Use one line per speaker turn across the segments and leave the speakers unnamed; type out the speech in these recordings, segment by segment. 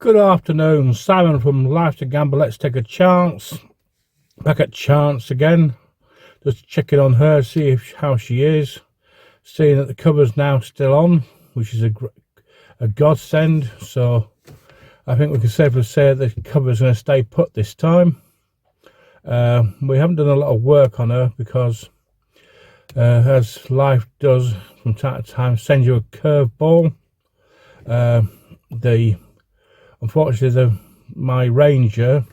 Good afternoon, Simon from Life to Gamble. Let's take a chance. Back at chance again. Just checking on her, see how she is. Seeing that the cover's now still on, which is a godsend. So I think we can safely say the cover's going to stay put this time. We haven't done a lot of work on her because, as life does from time to time, send you a curveball. Unfortunately, my Ranger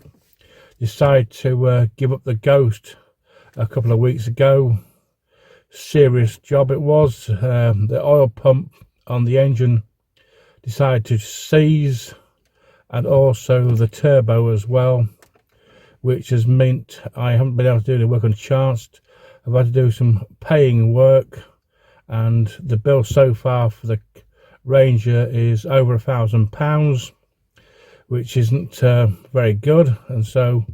decided to give up the ghost a couple of weeks ago. Serious job it was. The oil pump on the engine decided to seize, and also the turbo as well, which has meant I haven't been able to do the work on chance. I've had to do some paying work, and the bill so far for the Ranger is over £1,000, which isn't very good. And so,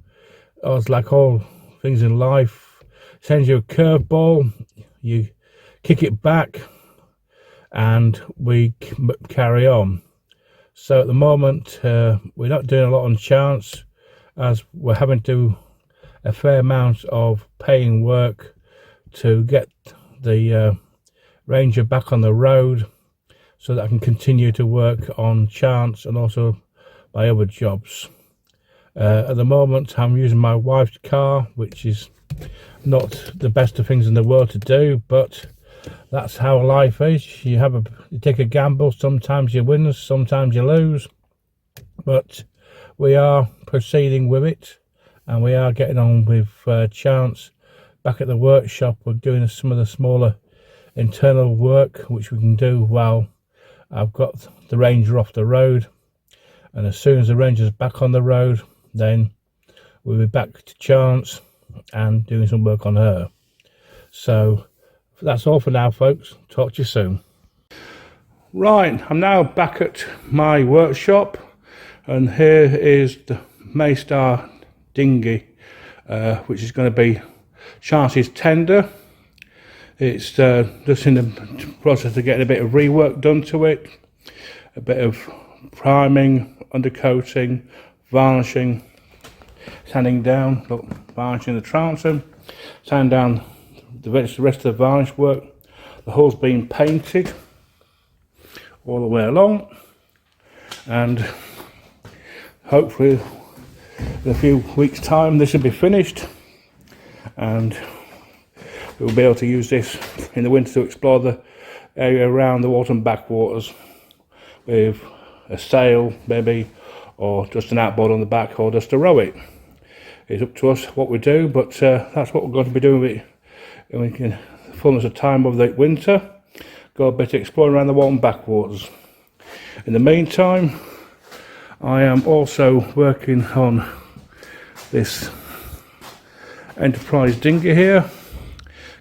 as like all things in life, sends you a curveball, you kick it back, and we carry on. So at the moment, we're not doing a lot on chance, as we're having to do a fair amount of paying work to get the Ranger back on the road, so that I can continue to work on chance and also my other jobs. At the moment, I'm using my wife's car, which is not the best of things in the world to do, but that's how life is. You take a gamble. Sometimes you win, sometimes you lose, but we are proceeding with it, and we are getting on with chance. Back at the workshop, we're doing some of the smaller internal work which we can do while I've got the Ranger off the road. And as soon as the Ranger's back on the road, then we'll be back to chance and doing some work on her. So that's all for now, folks. Talk to you soon. Right, I'm now back at my workshop, and here is the Maystar dinghy, which is going to be Chance's tender. It's just in the process of getting a bit of rework done to it, a bit of priming, undercoating, varnishing, sanding down, varnishing the transom, sanding down the rest of the varnish work. The hull's been painted all the way along, and hopefully in a few weeks' time this will be finished, and we'll be able to use this in the winter to explore the area around the Walton backwaters with a sail maybe, or just an outboard on the back, or just to row it. It's up to us what we do, but that's what we're going to be doing with it in the fullness of time of the winter. Go a bit exploring around the Walton backwaters. In the meantime, I am also working on this Enterprise dinghy here,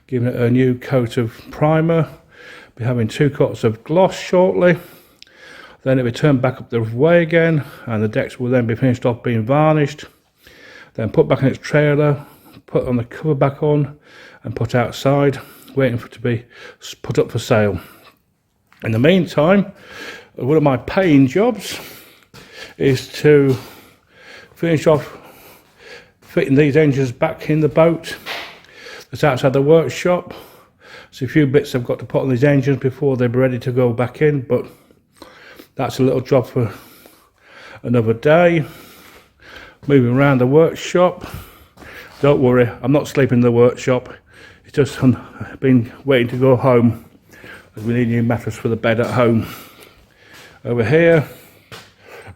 giving it a new coat of primer. Be having 2 coats of gloss shortly. Then it'll be turned back up the way again, and the decks will then be finished off being varnished, then put back in its trailer, put on the cover back on, and put outside, waiting for it to be put up for sale. In the meantime, one of my paying jobs is to finish off fitting these engines back in the boat that's outside the workshop. There's a few bits I've got to put on these engines before they're ready to go back in, but that's a little job for another day. Moving around the workshop. Don't worry, I'm not sleeping in the workshop. It's just I've been waiting to go home, as we need a new mattress for the bed at home. Over here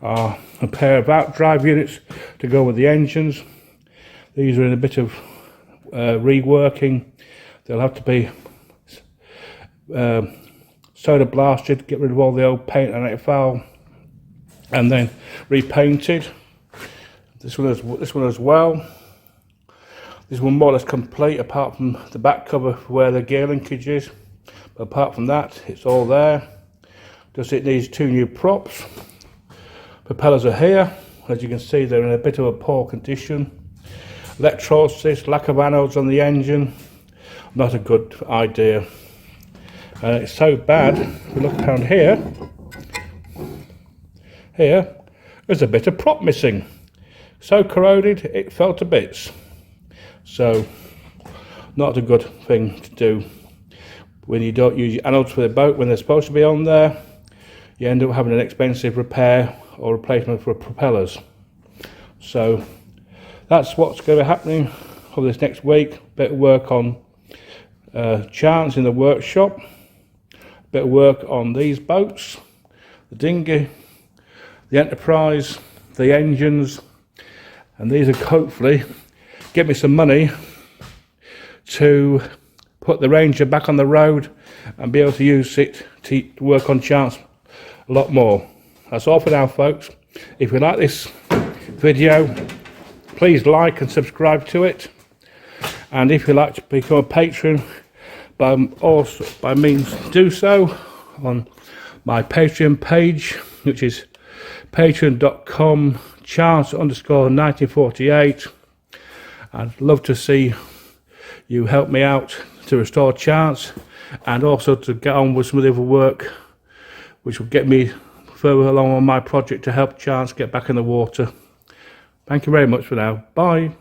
are a pair of outdrive units to go with the engines. These are in a bit of reworking. They'll have to be soda blasted, get rid of all the old paint and foul, and then repainted. This one as well. This one more or less complete, apart from the back cover where the gear linkage is. But apart from that, it's all there. Just it needs 2 new props. Propellers are here. As you can see, they're in a bit of a poor condition. Electrolysis, lack of anodes on the engine. Not a good idea. It's so bad, if you look around here, there's a bit of prop missing. So corroded it fell to bits. So not a good thing to do when you don't use your anodes for the boat when they're supposed to be on there. You end up having an expensive repair or replacement for propellers. So that's what's going to be happening over this next week. Bit of work on chance in the workshop, bit of work on these boats, the dinghy, the Enterprise, the engines, and these are hopefully get me some money to put the Ranger back on the road and be able to use it to work on chance a lot more. That's all for now, folks. If you like this video, please like and subscribe to it, and if you'd like to become a patron, by means do so on my Patreon page, which is patreon.com/chance_1948. I'd love to see you help me out to restore chance, and also to get on with some of the other work which will get me further along on my project to help chance get back in the water. Thank you very much for now. Bye.